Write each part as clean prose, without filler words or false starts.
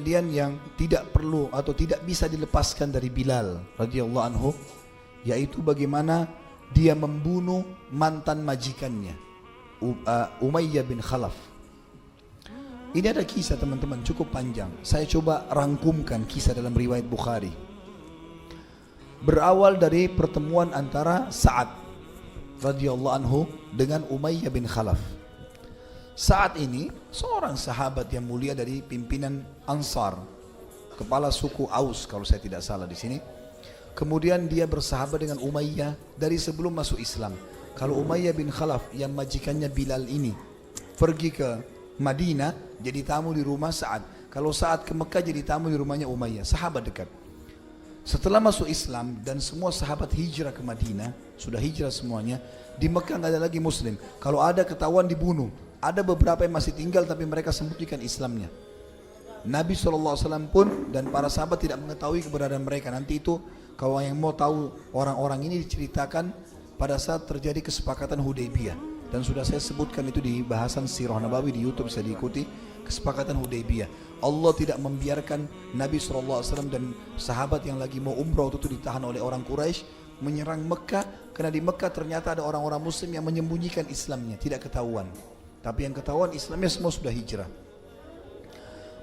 kejadian yang tidak perlu atau tidak bisa dilepaskan dari Bilal radhiyallahu anhu, yaitu bagaimana dia membunuh mantan majikannya Umayyah bin Khalaf. Ini ada kisah teman-teman cukup panjang. Saya coba rangkumkan kisah dalam riwayat Bukhari. Berawal dari pertemuan antara Sa'ad radhiyallahu anhu dengan Umayyah bin Khalaf. Sa'ad ini seorang sahabat yang mulia dari pimpinan Ansar, kepala suku Aus kalau saya tidak salah di sini. Kemudian dia bersahabat dengan Umayyah dari sebelum masuk Islam. Kalau Umayyah bin Khalaf yang majikannya Bilal ini pergi ke Madinah jadi tamu di rumah Sa'ad. Kalau Sa'ad ke Mekah jadi tamu di rumahnya Umayyah, sahabat dekat. Setelah masuk Islam dan semua sahabat hijrah ke Madinah, sudah hijrah semuanya, di Mekah nggak ada lagi Muslim. Kalau ada ketahuan dibunuh. Ada beberapa yang masih tinggal tapi mereka sembunyikan Islamnya. Nabi SAW pun dan para sahabat tidak mengetahui keberadaan mereka. Nanti itu kalau yang mau tahu orang-orang ini diceritakan pada saat terjadi kesepakatan Hudaybiyah. Dan sudah saya sebutkan itu di bahasan Sirah Nabawi di YouTube, bisa diikuti. Kesepakatan Hudaybiyah, Allah tidak membiarkan Nabi SAW dan sahabat yang lagi mau umrah itu ditahan oleh orang Quraisy menyerang Mekah, karena di Mekah ternyata ada orang-orang Muslim yang menyembunyikan Islamnya, tidak ketahuan. Tapi yang ketahuan Islamnya semua sudah hijrah.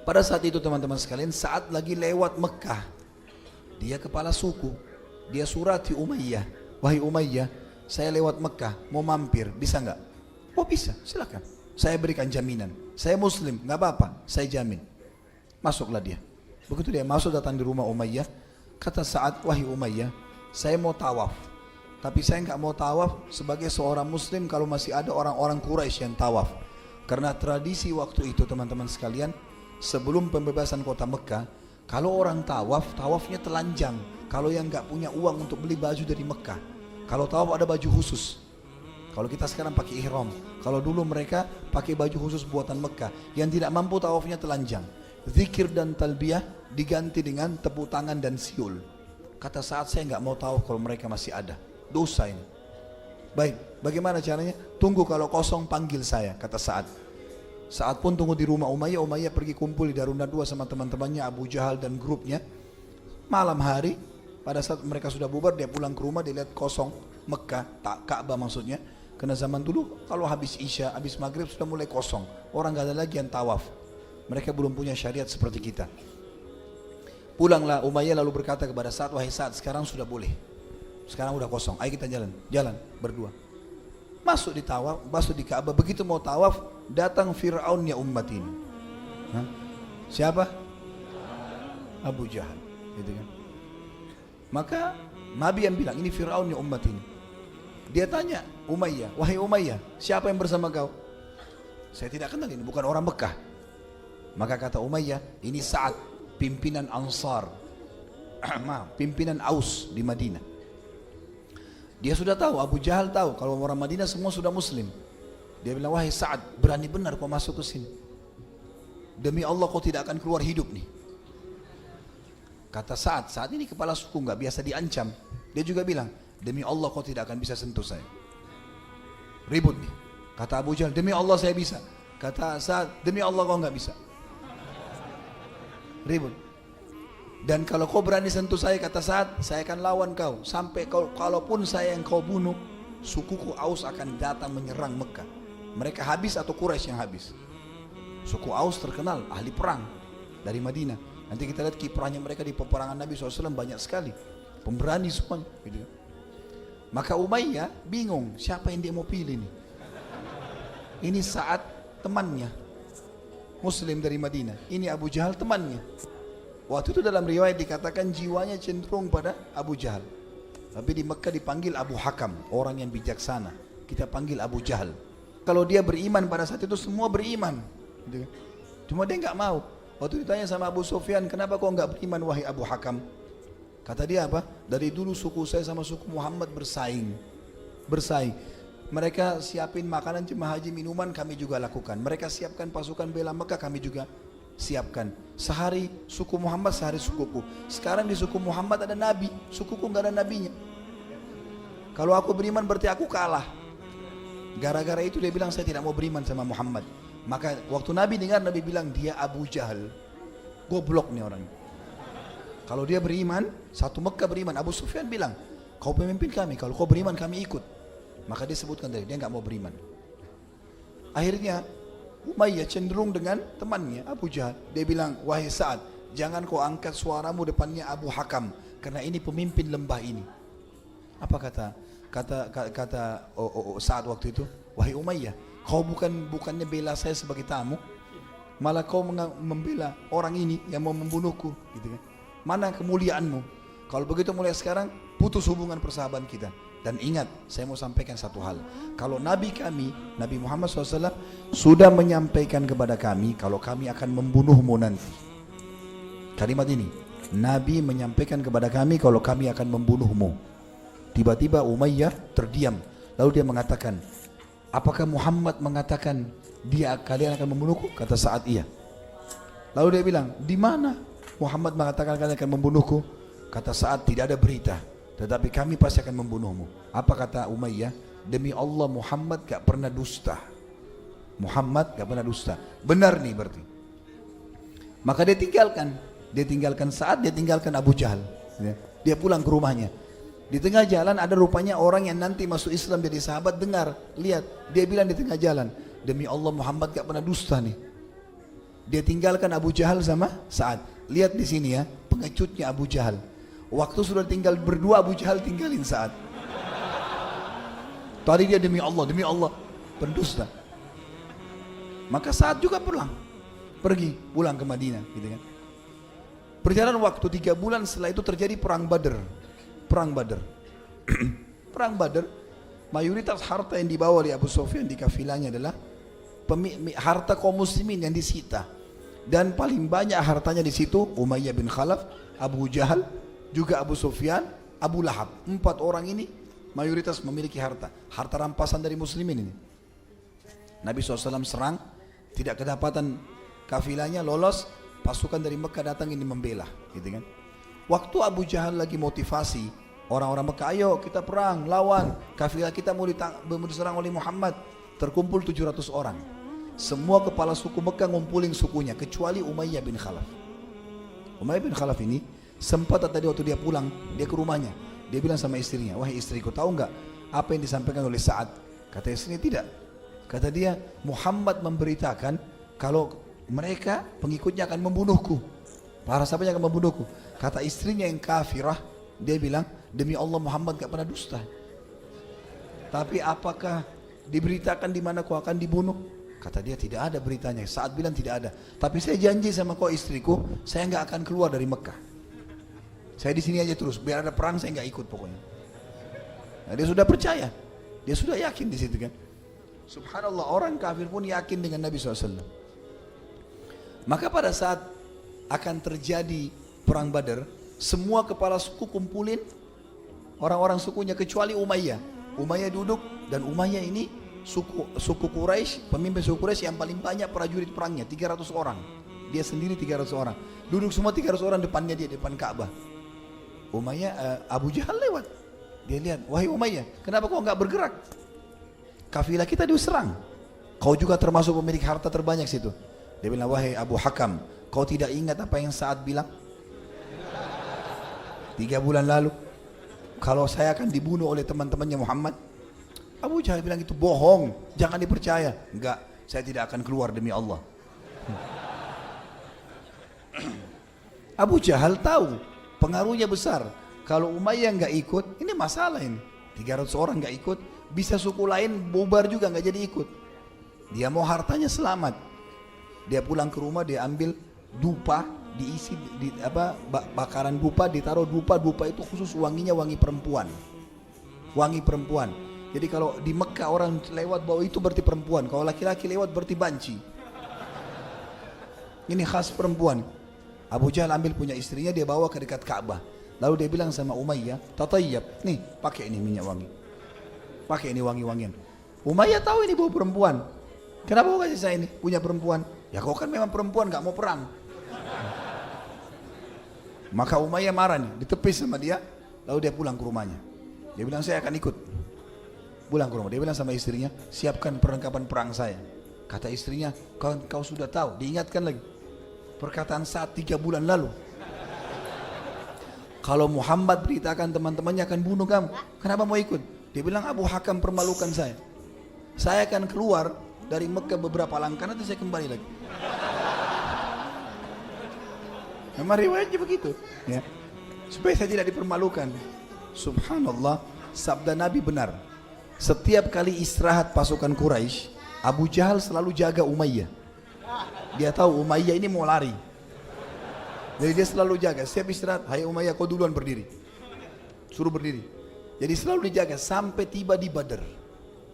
Pada saat itu teman-teman sekalian, saat lagi lewat Mekah, dia kepala suku, dia surati Umayyah, wahai Umayyah, saya lewat Mekah, mau mampir, bisa nggak? Oh bisa, silakan. Saya berikan jaminan. Saya Muslim, nggak apa-apa, saya jamin. Masuklah dia. Begitu dia masuk datang di rumah Umayyah, kata Sa'ad, wahai Umayyah, saya mau tawaf. Tapi saya nggak mau tawaf sebagai seorang Muslim kalau masih ada orang-orang Quraisy yang tawaf. Karena tradisi waktu itu teman-teman sekalian, sebelum pembebasan kota Mekah, kalau orang tawaf, tawafnya telanjang. Kalau yang nggak punya uang untuk beli baju dari Mekah, kalau tawaf ada baju khusus. Kalau kita sekarang pakai ihram, kalau dulu mereka pakai baju khusus buatan Mekah. Yang tidak mampu tawafnya telanjang. Zikir dan talbiyah diganti dengan tepuk tangan dan siul. Kata Sa'ad, saya nggak mau tawaf kalau mereka masih ada. Dosa ini. Baik, bagaimana caranya? Tunggu kalau kosong panggil saya, kata Sa'ad. Sa'ad pun tunggu di rumah Umayyah. Umayyah pergi kumpul di Darun Nadwa sama teman-temannya Abu Jahal dan grupnya. Malam hari, pada saat mereka sudah bubar, dia pulang ke rumah, dia lihat kosong Mekah, tak Ka'bah maksudnya. Karena zaman dulu kalau habis Isya, habis Maghrib sudah mulai kosong. Orang gak ada lagi yang tawaf. Mereka belum punya syariat seperti kita. Pulanglah Umayyah lalu berkata kepada Sa'ad, wahai Sa'ad, sekarang sudah boleh. Sekarang udah kosong, ayo kita jalan berdua. Masuk di tawaf, masuk di Ka'bah. Begitu mau tawaf, datang Fir'aun ya umat ini. Siapa? Abu Jahal, gitu kan. Maka Nabi yang bilang, ini Fir'aun ya umat ini. Dia tanya Umayyah, wahai Umayyah, siapa yang bersama kau? Saya tidak kenal, ini bukan orang Mekah. Maka kata Umayyah, ini Sa'ad, pimpinan Ansar, pimpinan Aus di Madinah. Dia sudah tahu, Abu Jahal tahu kalau orang Madinah semua sudah Muslim. Dia bilang, wahai Sa'ad, berani benar kau masuk ke sini. Demi Allah kau tidak akan keluar hidup nih. Kata Sa'ad, saat ini kepala suku nggak biasa diancam. Dia juga bilang, demi Allah kau tidak akan bisa sentuh saya. Ribut nih. Kata Abu Jahal, demi Allah saya bisa. Kata Sa'ad, demi Allah kau nggak bisa. Ribut. Dan kalau kau berani sentuh saya, kata Sa'ad, saya akan lawan kau. Sampai kalaupun saya yang kau bunuh, sukuku Aus akan datang menyerang Mekah. Mereka habis atau Quraisy yang habis. Suku Aus terkenal ahli perang dari Madinah. Nanti kita lihat kiprahnya mereka di peperangan Nabi SAW banyak sekali. Pemberani semuanya. Gitu. Maka Umayyah bingung siapa yang dia mau pilih nih. Ini Sa'ad temannya, Muslim dari Madinah. Ini Abu Jahal temannya. Waktu itu dalam riwayat dikatakan jiwanya cenderung pada Abu Jahal. Tapi di Mekah dipanggil Abu Hakam, orang yang bijaksana. Kita panggil Abu Jahal. Kalau dia beriman pada saat itu semua beriman. Gitu. Cuma dia nggak mau. Waktu ditanya sama Abu Sufyan, kenapa kau nggak beriman wahai Abu Hakam? Kata dia apa? Dari dulu suku saya sama suku Muhammad bersaing. Mereka siapin makanan jemaah haji, minuman kami juga lakukan. Mereka siapkan pasukan bela Mekah, kami juga siapkan. Sehari suku Muhammad, sehari sukuku. Sekarang di suku Muhammad ada nabi, sukuku nggak ada nabinya. Kalau aku beriman berarti aku kalah. Gara-gara itu dia bilang saya tidak mau beriman sama Muhammad. Maka waktu Nabi dengar, Nabi bilang dia Abu Jahal. goblok nih orang. Kalau dia beriman, satu Mekah beriman. Abu Sufyan bilang, kau pemimpin kami, kalau kau beriman kami ikut. Maka dia sebutkan tadi, dia nggak mau beriman. Akhirnya Umayyah cenderung dengan temannya Abu Jahal. Dia bilang, wahai Sa'ad, jangan kau angkat suaramu depannya Abu Hakam, karena ini pemimpin lembah ini. Apa kata Sa'ad waktu itu? Wahai Umayyah, kau bukannya bela saya sebagai tamu, malah kau membela orang ini yang mau membunuhku, gitu kan? Mana kemuliaanmu? Kalau begitu mulai sekarang putus hubungan persahabatan kita. Dan ingat, saya mau sampaikan satu hal. Kalau Nabi kami, Nabi Muhammad SAW sudah menyampaikan kepada kami kalau kami akan membunuhmu nanti. Kalimat ini, Nabi menyampaikan kepada kami kalau kami akan membunuhmu. Tiba-tiba Umayyah terdiam. Lalu dia mengatakan, apakah Muhammad mengatakan kalian akan membunuhku? Kata Sa'ad, iya. Lalu dia bilang, di mana Muhammad mengatakan kalian akan membunuhku? Kata Sa'ad, tidak ada berita, tetapi kami pasti akan membunuhmu. Apa kata Umayyah? Demi Allah, Muhammad gak pernah dusta. Muhammad gak pernah dusta. Benar nih berarti. Maka dia tinggalkan Sa'ad, dia tinggalkan Abu Jahal. Dia pulang ke rumahnya. Di tengah jalan ada rupanya orang yang nanti masuk Islam jadi sahabat. Dengar, lihat, dia bilang di tengah jalan, demi Allah Muhammad gak pernah dusta nih. Dia tinggalkan Abu Jahal sama Sa'ad. Lihat di sini ya, pengecutnya Abu Jahal. Waktu sudah tinggal berdua, Abu Jahal tinggalin Sa'ad. Tadi dia demi Allah, pendusta. Maka Sa'ad juga pergi pulang ke Madinah, gitu kan. Perjalanan waktu 3 bulan setelah itu terjadi perang Badar. Perang Badar, mayoritas harta yang dibawa oleh Abu Sufyan di kafilahnya adalah harta kaum muslimin yang disita. Dan paling banyak hartanya di situ Umayyah bin Khalaf, Abu Jahal, juga Abu Sufyan, Abu Lahab. 4 orang ini mayoritas memiliki harta rampasan dari muslimin ini. Nabi SAW serang, tidak kedapatan kafilahnya, lolos, pasukan dari Mekah datang ini membela, gitu kan. Waktu Abu Jahal lagi motivasi orang-orang Mekah, ayo kita perang, lawan, kafilah kita mau diserang oleh Muhammad. Terkumpul 700 orang. Semua kepala suku Mekah ngumpulin sukunya, kecuali Umayyah bin Khalaf. Umayyah bin Khalaf ini sempat tadi waktu dia pulang, dia ke rumahnya, dia bilang sama istrinya, wahai istriku, tahu nggak apa yang disampaikan oleh Sa'ad? Kata istrinya, tidak. Kata dia, Muhammad memberitakan kalau mereka pengikutnya akan membunuhku, para sahabatnya akan membunuhku. Kata istrinya yang kafirah, dia bilang, demi Allah Muhammad gak pernah dusta. Tapi apakah diberitakan di mana kau akan dibunuh? Kata dia, tidak ada beritanya. Saat bilang tidak ada. Tapi saya janji sama kau istriku, saya nggak akan keluar dari Mekah. Saya di sini aja terus. Biar ada perang saya nggak ikut pokoknya. Nah, dia sudah percaya, dia sudah yakin di situ kan. Subhanallah, orang kafir pun yakin dengan Nabi SAW. Maka pada saat akan terjadi perang Badar, semua kepala suku kumpulin orang-orang sukunya kecuali Umayyah. Umayyah duduk, dan Umayyah ini suku Quraisy, pemimpin suku Quraisy yang paling banyak prajurit perangnya, 300 orang. Dia sendiri 300 orang. Duduk semua 300 orang depannya dia, depan Ka'bah. Umayyah, Abu Jahal lewat. Dia lihat, wahai Umayyah, kenapa kau enggak bergerak? Kafilah kita diserang. Kau juga termasuk pemilik harta terbanyak situ. Dia bilang, wahai Abu Hakam, kau tidak ingat apa yang Sa'ad bilang 3 bulan lalu? Kalau saya akan dibunuh oleh teman-temannya Muhammad. Abu Jahal bilang itu bohong, jangan dipercaya. Enggak, saya tidak akan keluar demi Allah. Abu Jahal tahu pengaruhnya besar. Kalau Umayyah nggak ikut, ini masalah ini. 300 orang nggak ikut, bisa suku lain bubar juga nggak jadi ikut. Dia mau hartanya selamat. Dia pulang ke rumah, dia ambil dupa, diisi bakaran dupa, ditaruh dupa itu khusus wanginya wangi perempuan. Wangi perempuan. Jadi kalau di Mekah orang lewat bau itu berarti perempuan. Kalau laki-laki lewat berarti banci. Ini khas perempuan. Abu Jahal ambil punya istrinya, dia bawa ke dekat Ka'bah. Lalu dia bilang sama Umayyah, tatayyab, nih pakai ini minyak wangi. Pakai ini wangi-wangian. Umayyah tahu ini bau perempuan. Kenapa kau kasih saya ini punya perempuan? Ya kau kan memang perempuan, gak mau perang. Maka Umayyah marah nih, ditepis sama dia. Lalu dia pulang ke rumahnya. Dia bilang, saya akan ikut. Pulang ke rumah, dia bilang sama istrinya, siapkan perlengkapan perang saya. Kata istrinya, kau sudah tahu, diingatkan lagi. Perkataan Sa'ad 3 bulan lalu. Kalau Muhammad beritakan teman-temannya akan bunuh kamu, kenapa mau ikut? Dia bilang Abu Hakam permalukan saya. Saya akan keluar dari Mekah beberapa langkah, nanti saya kembali lagi. Memang riwayatnya begitu, ya. Supaya saya tidak dipermalukan. Subhanallah, sabda Nabi benar. Setiap kali istirahat pasukan Quraisy, Abu Jahal selalu jaga Umayyah. Dia tahu Umayyah ini mau lari. Jadi dia selalu jaga, setiap istirahat, hai Umayyah kau duluan berdiri. Suruh berdiri. Jadi selalu dijaga sampai tiba di Badar.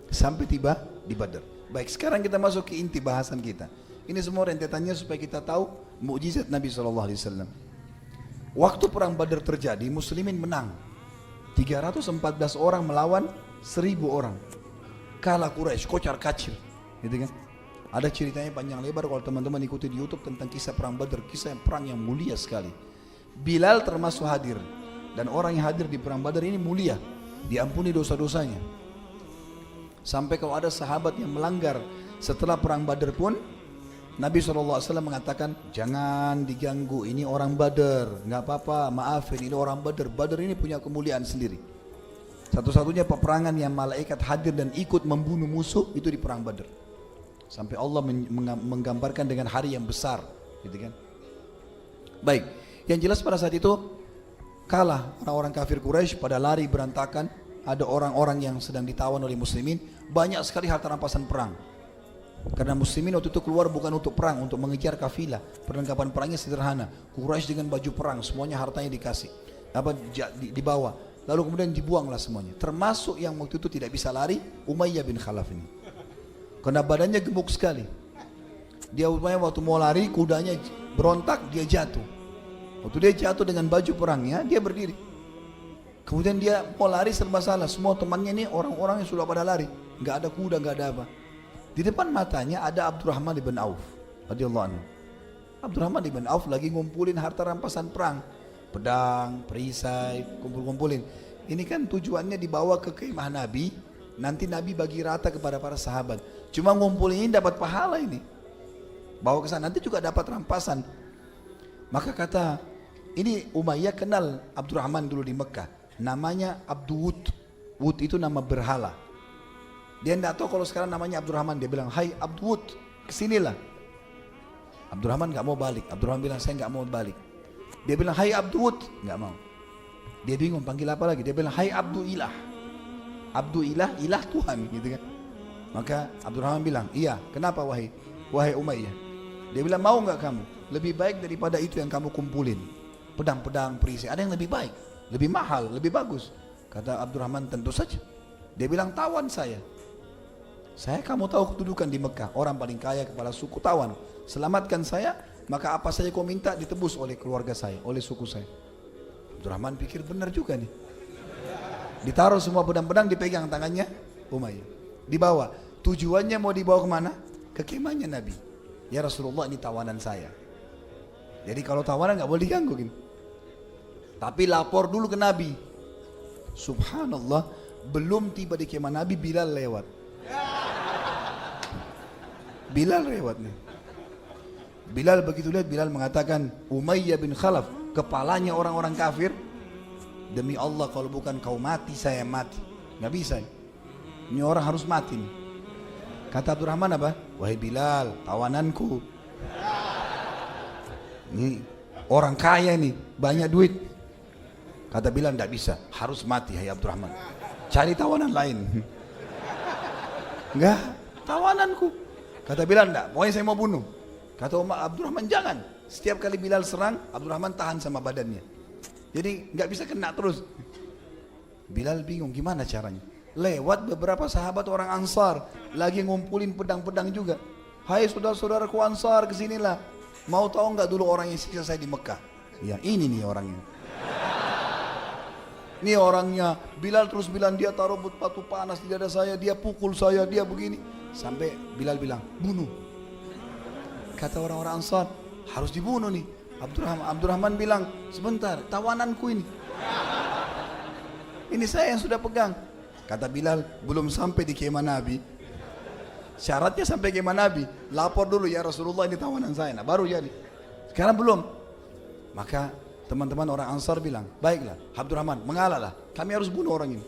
Sampai tiba di Badar. Baik, sekarang kita masuk ke inti bahasan kita. Ini semua rentetannya supaya kita tahu mukjizat Nabi SAW. Waktu perang Badar terjadi, muslimin menang. 314 orang melawan 1000 orang. Kalah Quraisy, kocar kacir. Gitu kan? Ada ceritanya panjang lebar kalau teman-teman ikuti di YouTube tentang kisah perang Badar, kisah perang yang mulia sekali. Bilal termasuk hadir, dan orang yang hadir di perang Badar ini mulia, diampuni dosa-dosanya. Sampai kalau ada sahabat yang melanggar setelah perang Badar pun, Nabi SAW mengatakan jangan diganggu, ini orang Badar, nggak apa-apa, maafin, ini orang Badar. Badar ini punya kemuliaan sendiri. Satu-satunya peperangan yang malaikat hadir dan ikut membunuh musuh itu di perang Badar. Sampai Allah menggambarkan dengan hari yang besar, gitu kan? Baik, yang jelas pada saat itu kalah orang-orang kafir Quraisy, pada lari berantakan. Ada orang-orang yang sedang ditawan oleh muslimin, banyak sekali harta rampasan perang. Karena muslimin waktu itu keluar bukan untuk perang, untuk mengejar kafilah. Perlengkapan perangnya sederhana. Quraisy dengan baju perang, semuanya hartanya dikasih, dibawa. Lalu kemudian dibuanglah semuanya. Termasuk yang waktu itu tidak bisa lari, Umayyah bin Khalaf ini. Karena badannya gemuk sekali. Dia waktu mau lari, kudanya berontak, dia jatuh. Waktu dia jatuh dengan baju perangnya, dia berdiri. Kemudian dia mau lari serba salah. Semua temannya ini orang-orang yang sudah pada lari. Nggak ada kuda, nggak ada apa. Di depan matanya ada Abdurrahman ibn Auf radhiyallahu anhu. Abdurrahman ibn Auf lagi ngumpulin harta rampasan perang. Pedang, perisai, kumpul-kumpulin. Ini kan tujuannya dibawa ke kemah Nabi. Nanti Nabi bagi rata kepada para sahabat. Cuma ngumpulin ini dapat pahala ini. Bawa ke sana nanti juga dapat rampasan. Maka kata, ini Umayyah kenal Abdurrahman dulu di Mekah. Namanya Abdul Wud itu nama berhala. Dia tidak tahu kalau sekarang namanya Abdurrahman. Dia bilang, hai Abdul Wud, kesinilah. Abdurrahman nggak mau balik. Abdurrahman bilang, saya nggak mau balik. Dia bilang, hai Abdul Wud, nggak mau. Dia bingung panggil apa lagi. Dia bilang, hai Abdul Ilah. Abdul Ilah, ilah Tuhan, gitu kan. Maka Abdurrahman bilang, iya, kenapa wahai Umayyah? Dia bilang, mau nggak kamu? Lebih baik daripada itu yang kamu kumpulin. Pedang-pedang, perisai, ada yang lebih baik, lebih mahal, lebih bagus. Kata Abdurrahman, tentu saja. Dia bilang, tawan saya. Kamu tahu kedudukan di Mekah, orang paling kaya, kepala suku, tawan. Selamatkan saya, maka apa saja kau minta ditebus oleh keluarga saya, oleh suku saya. Abdurrahman pikir benar juga nih. Ditaruh semua pedang-pedang, dipegang tangannya Umayyah. Dibawa. Tujuannya mau dibawa kemana? Ke kemahnya Nabi. Ya Rasulullah, ini tawanan saya. Jadi kalau tawanan nggak boleh diganggu gini. Tapi lapor dulu ke Nabi. Subhanallah, belum tiba di kemah Nabi, Bilal lewat. Bilal lewat nih. Bilal begitu lihat, Bilal mengatakan, Umayyah bin Khalaf, kepalanya orang-orang kafir. Demi Allah kalau bukan kau mati, saya mati. Nggak bisa. Ini orang harus mati nih. Kata Abdurrahman apa? Wahai Bilal, tawananku. Ini orang kaya nih, banyak duit. Kata Bilal, tidak bisa, harus mati hai Abdurrahman. Cari tawanan lain. Enggak, tawananku. Kata Bilal, enggak, pokoknya saya mau bunuh. Kata Abdurrahman, jangan. Setiap kali Bilal serang, Abdurrahman tahan sama badannya. Jadi nggak bisa kena terus. Bilal bingung gimana caranya. Lewat beberapa sahabat orang Ansar lagi ngumpulin pedang-pedang juga. Hai saudara-saudaraku Ansar, kesinilah. Mau tahu nggak dulu orang yang siksa saya di Mekah? Ya ini nih orangnya. Ini orangnya. Bilal terus bilang, dia taruh batu panas di dada saya, dia pukul saya, dia begini. Sampai Bilal bilang, bunuh. Kata orang-orang Ansar, harus dibunuh nih. Abdurrahman bilang, sebentar, tawananku ini. Ini saya yang sudah pegang. Kata Bilal, belum sampai di kemah Nabi. Syaratnya sampai kemah Nabi, lapor dulu ya Rasulullah, ini tawanan saya. Nah baru jadi. Sekarang belum. Maka teman-teman orang Ansar bilang, baiklah Abdurrahman mengalahlah, kami harus bunuh orang ini.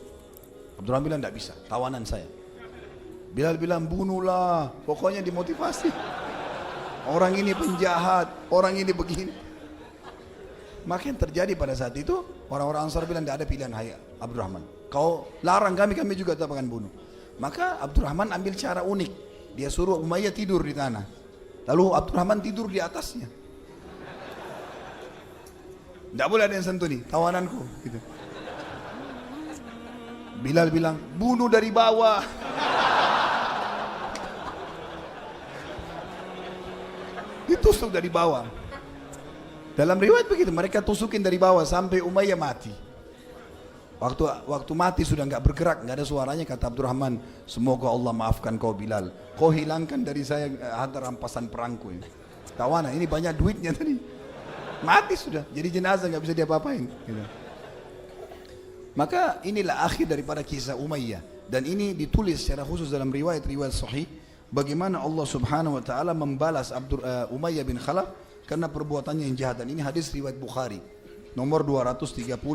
Abdurrahman bilang tidak bisa, tawanan saya. Bilal bilang bunuhlah, pokoknya dimotivasi. Orang ini penjahat, orang ini begini. Maka yang terjadi pada saat itu, orang-orang Ansar bilang tidak ada pilihan, hai Abdurrahman, kau larang kami, kami juga tetap akan bunuh. Maka Abdurrahman ambil cara unik, dia suruh Umayyah tidur di tanah, lalu Abdurrahman tidur di atasnya. Tidak boleh ada yang sentuh nih, tawananku. Gitu. Bilal bilang, bunuh dari bawah. Ditusuk dari bawah. Dalam riwayat begitu, mereka tusukin dari bawah sampai Umayyah mati. Waktu mati sudah nggak bergerak, nggak ada suaranya, kata Abdurrahman, semoga Allah maafkan kau Bilal, kau hilangkan dari saya harta rampasan perangku ini. Tawanan ini banyak duitnya tadi. Mati sudah, jadi jenazah nggak bisa diapa-apain. Gitu. Maka inilah akhir daripada kisah Umayyah, dan ini ditulis secara khusus dalam riwayat-riwayat sahih bagaimana Allah Subhanahu Wa Taala membalas Umayyah bin Khalaf karena perbuatannya yang jahat. Dan ini hadis riwayat Bukhari nomor 230.